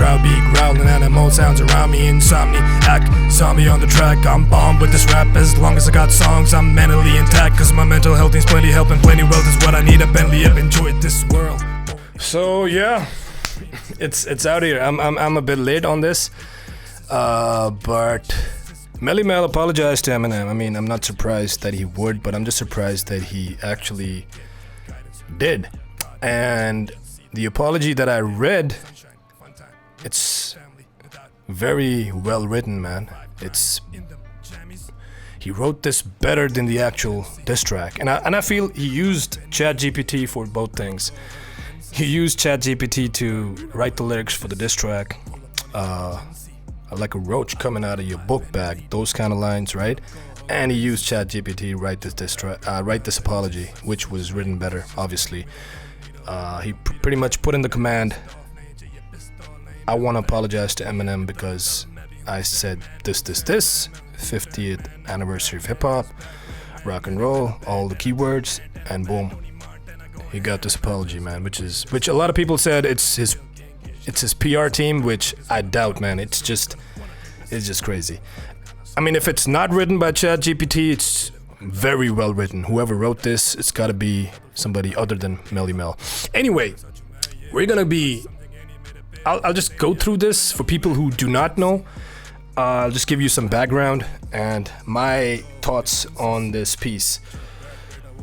crowd be growling, animal sounds around me. Insomniac, zombie on the track. I'm bombed with this rap. As long as I got songs, I'm mentally intact. Cause my mental health needs plenty help, and plenty wealth is what I need. A Bentley, I've enjoyed this world. So yeah, it's out here. I'm a bit late on this, but Melly Mel apologized to Eminem. I mean, I'm not surprised that he would, but I'm just surprised that he actually did. And the apology that I read, it's very well written, man. He wrote this better than the actual diss track, and I feel he used ChatGPT for both things. He used ChatGPT to write the lyrics for the diss track, like a roach coming out of your book bag, those kind of lines, right? And he used ChatGPT to write this apology, which was written better, obviously. He pretty much put in the command, I want to apologize to Eminem because I said this, 50th anniversary of hip-hop, rock and roll, all the keywords, and boom, he got this apology, man, which a lot of people said it's his PR team, which I doubt, man. It's just crazy. I mean, if it's not written by ChatGPT, it's very well written. Whoever wrote this, it's got to be somebody other than Melly Mel. Anyway, I'll just go through this for people who do not know. I'll just give you some background and my thoughts on this piece.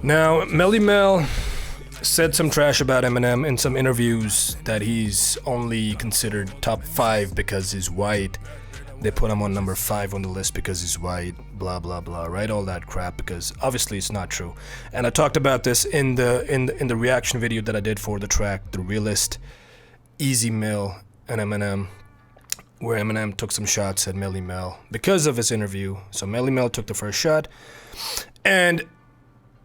Now, Melly Mel said some trash about Eminem in some interviews, that he's only considered top 5 because he's white. They put him on number 5 on the list because he's white, blah blah blah, right? All that crap, because obviously it's not true. And I talked about this in the reaction video that I did for the track The Realest, Easy Mel and Eminem, where Eminem took some shots at Melly Mel because of his interview. So Melly Mel took the first shot, and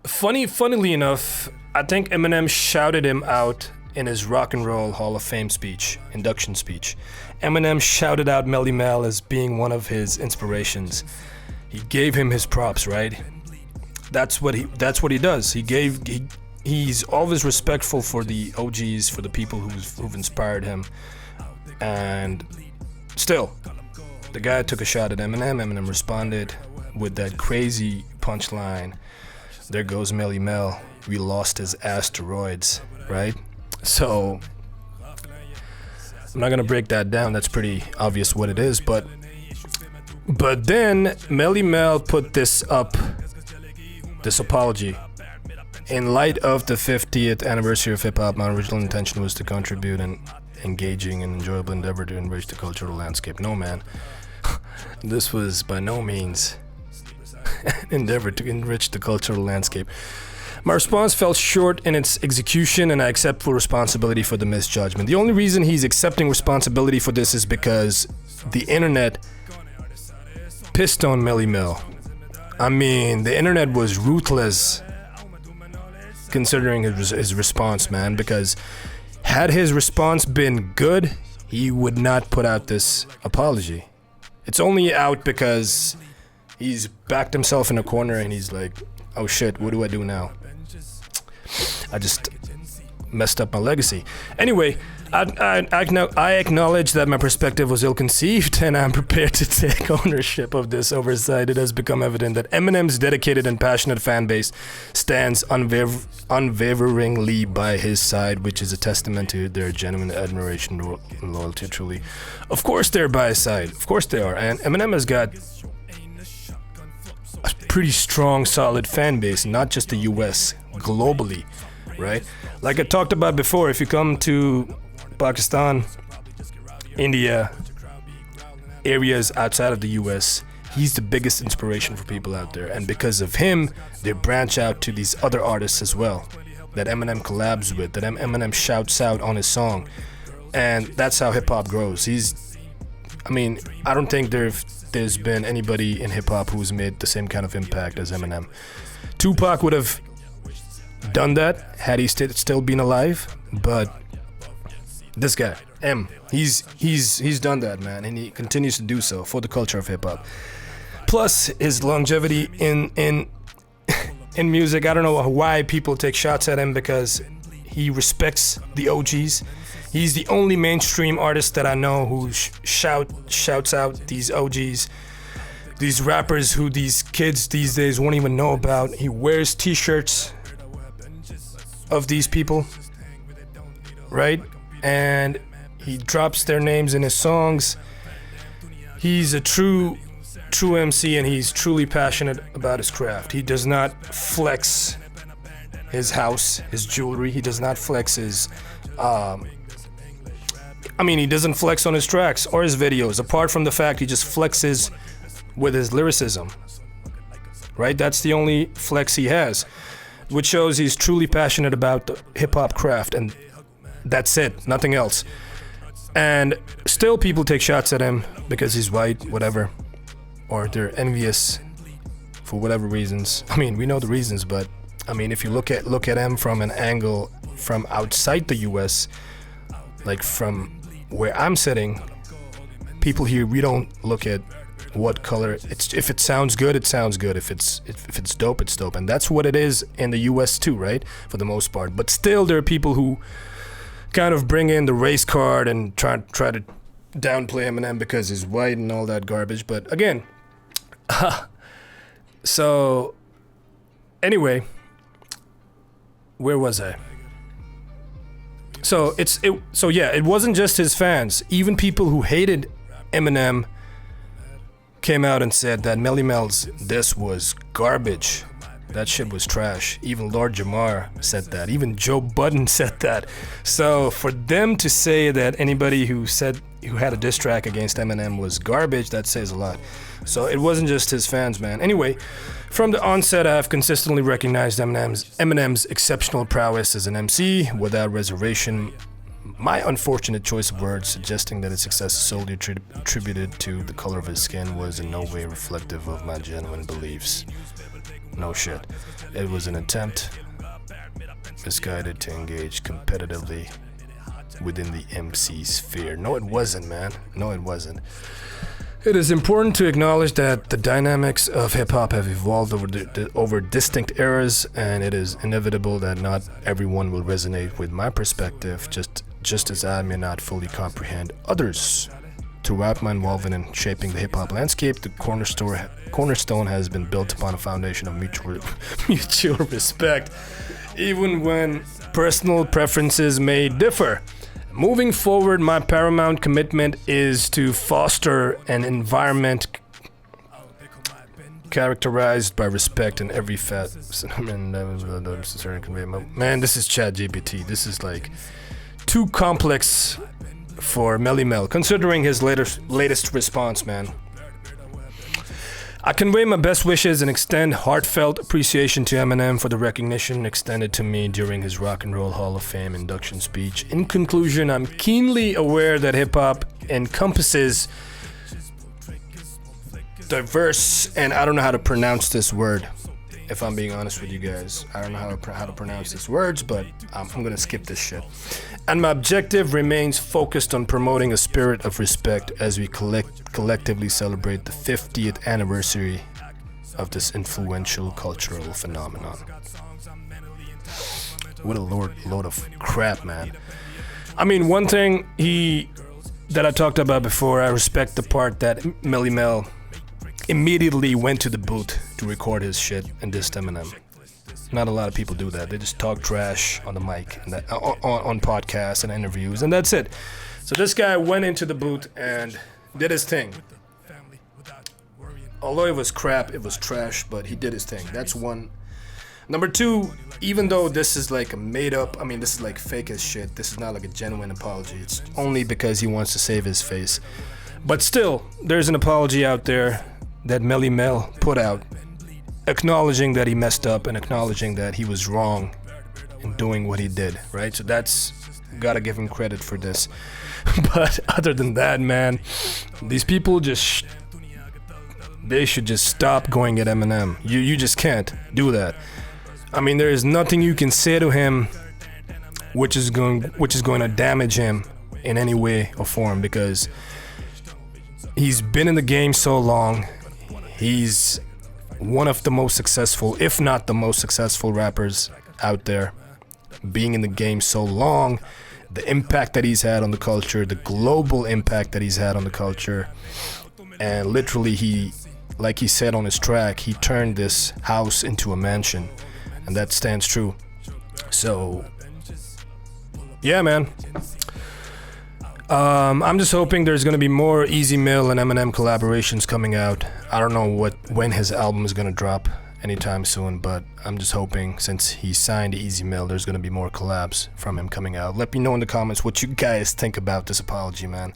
funnily enough, I think Eminem shouted him out in his Rock and Roll Hall of Fame speech, induction speech. Eminem shouted out Melly Mel as being one of his inspirations. He gave him his props, right? That's what he does. He's always respectful for the OGs, for the people who've inspired him. And still, the guy took a shot at Eminem. Eminem responded with that crazy punchline, "There goes Melly Mel. We lost his asteroids," right? So I'm not gonna break that down. That's pretty obvious what it is. But then Melly Mel put this apology. In light of the 50th anniversary of hip hop, my original intention was to contribute an engaging and enjoyable endeavor to enrich the cultural landscape. No, man. This was by no means an endeavor to enrich the cultural landscape. My response fell short in its execution, and I accept full responsibility for the misjudgment. The only reason he's accepting responsibility for this is because the internet pissed on Melly Mel. I mean, the internet was ruthless considering his response, man, because had his response been good, he would not put out this apology. It's only out because he's backed himself in a corner and he's like, oh shit, what do I do now? I just messed up my legacy. Anyway, I acknowledge that my perspective was ill-conceived, and I'm prepared to take ownership of this oversight. It has become evident that Eminem's dedicated and passionate fan base stands unwaveringly by his side, which is a testament to their genuine admiration and loyalty, truly. Of course they're by his side. Of course they are. And Eminem has got a pretty strong, solid fan base, not just the US, globally, right? Like I talked about before, if you come to Pakistan, India, areas outside of the US, he's the biggest inspiration for people out there. And because of him, they branch out to these other artists as well that Eminem collabs with, that Eminem shouts out on his song. And that's how hip-hop grows. I don't think there's been anybody in hip-hop who's made the same kind of impact as Eminem. Tupac would have done that had he still been alive, but this guy, he's done that, man, and he continues to do so for the culture of hip-hop. Plus his longevity in music. I don't know why people take shots at him, because he respects the OGs. He's the only mainstream artist that I know who shouts out these OGs, these rappers who these kids these days won't even know about. He wears t-shirts of these people, right? And he drops their names in his songs. He's a true MC, and he's truly passionate about his craft. He does not flex his house, his jewelry. He does not flex his he doesn't flex on his tracks or his videos, apart from the fact he just flexes with his lyricism, right? That's the only flex he has, which shows he's truly passionate about the hip-hop craft, and that's it, nothing else. And still people take shots at him because he's white, whatever, or they're envious for whatever reasons. I mean, we know the reasons, but I mean, if you look at him from an angle from outside the US, like from where I'm sitting, people here, we don't look at what color. It's, if it sounds good, it sounds good. If it's dope, it's dope. And that's what it is in the US too, right? For the most part. But still there are people who kind of bring in the race card and try to downplay Eminem because he's white and all that garbage. But again, so anyway, where was I? So it wasn't just his fans. Even people who hated Eminem came out and said that Melly Mel's "This" was garbage. That shit was trash. Even Lord Jamar said that. Even Joe Budden said that. So for them to say that anybody who had a diss track against Eminem was garbage, that says a lot. So it wasn't just his fans, man. Anyway, from the onset, I have consistently recognized Eminem's exceptional prowess as an MC without reservation. My unfortunate choice of words suggesting that his success is solely attributed to the color of his skin was in no way reflective of my genuine beliefs. No shit. It was an attempt, misguided, to engage competitively within the MC sphere. No, it wasn't, man. No, it wasn't. It is important to acknowledge that the dynamics of hip-hop have evolved over distinct eras, and it is inevitable that not everyone will resonate with my perspective, just as I may not fully comprehend others. Throughout my involvement in shaping the hip-hop landscape, the cornerstone has been built upon a foundation of mutual respect, even when personal preferences may differ. Moving forward, my paramount commitment is to foster an environment characterized by respect in every facet. Man, this is ChatGPT. This is like too complex for Melly Mel, considering his latest response, man. I convey my best wishes and extend heartfelt appreciation to Eminem for the recognition extended to me during his Rock and Roll Hall of Fame induction speech. In conclusion, I'm keenly aware that hip-hop encompasses diverse, and I don't know how to pronounce this word, if I'm being honest with you guys. I don't know how to pronounce these words, but I'm gonna skip this shit. And my objective remains focused on promoting a spirit of respect as we collectively celebrate the 50th anniversary of this influential cultural phenomenon. What a load of crap, man. I mean, one thing that I talked about before, I respect the part that Melly Mel immediately went to the booth to record his shit and dissed Eminem. Not a lot of people do that. They just talk trash on the mic and on podcasts and interviews, and that's it. So this guy went into the booth and did his thing. Although it was crap, it was trash, but he did his thing. That's one. Number two, even though this is like a made up, this is like fake as shit. This is not like a genuine apology. It's only because he wants to save his face. But still, there's an apology out there that Melly Mel put out, acknowledging that he messed up and acknowledging that he was wrong in doing what he did, right? So that's, gotta give him credit for this. But other than that, man, these people they should just stop going at Eminem. You just can't do that. There is nothing you can say to him which is going to damage him in any way or form, because he's been in the game so long. He's one of the most successful, if not the most successful rappers out there. Being in the game so long the impact that he's had on the culture, the global impact that he's had on the culture. And literally he, like he said on his track, he turned this house into a mansion, and that stands true. So yeah, man. I'm just hoping there's gonna be more Easy Mill and Eminem collaborations coming out. I don't know when his album is gonna drop anytime soon, but I'm just hoping, since he signed Easy Mill, there's gonna be more collabs from him coming out. Let me know in the comments what you guys think about this apology, man,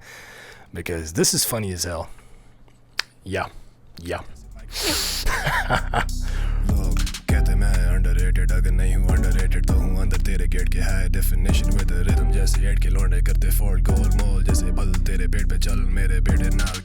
because this is funny as hell. Yeah. लोग कहते मैं underrated, अगर नहीं हूँ underrated तो हूँ अंदर तेरे गेट के high definition with the rhythm जैसे हेड के लौंडे करते fold गोल मोल जैसे बल तेरे पेट पे चल मेरे बेटे नाल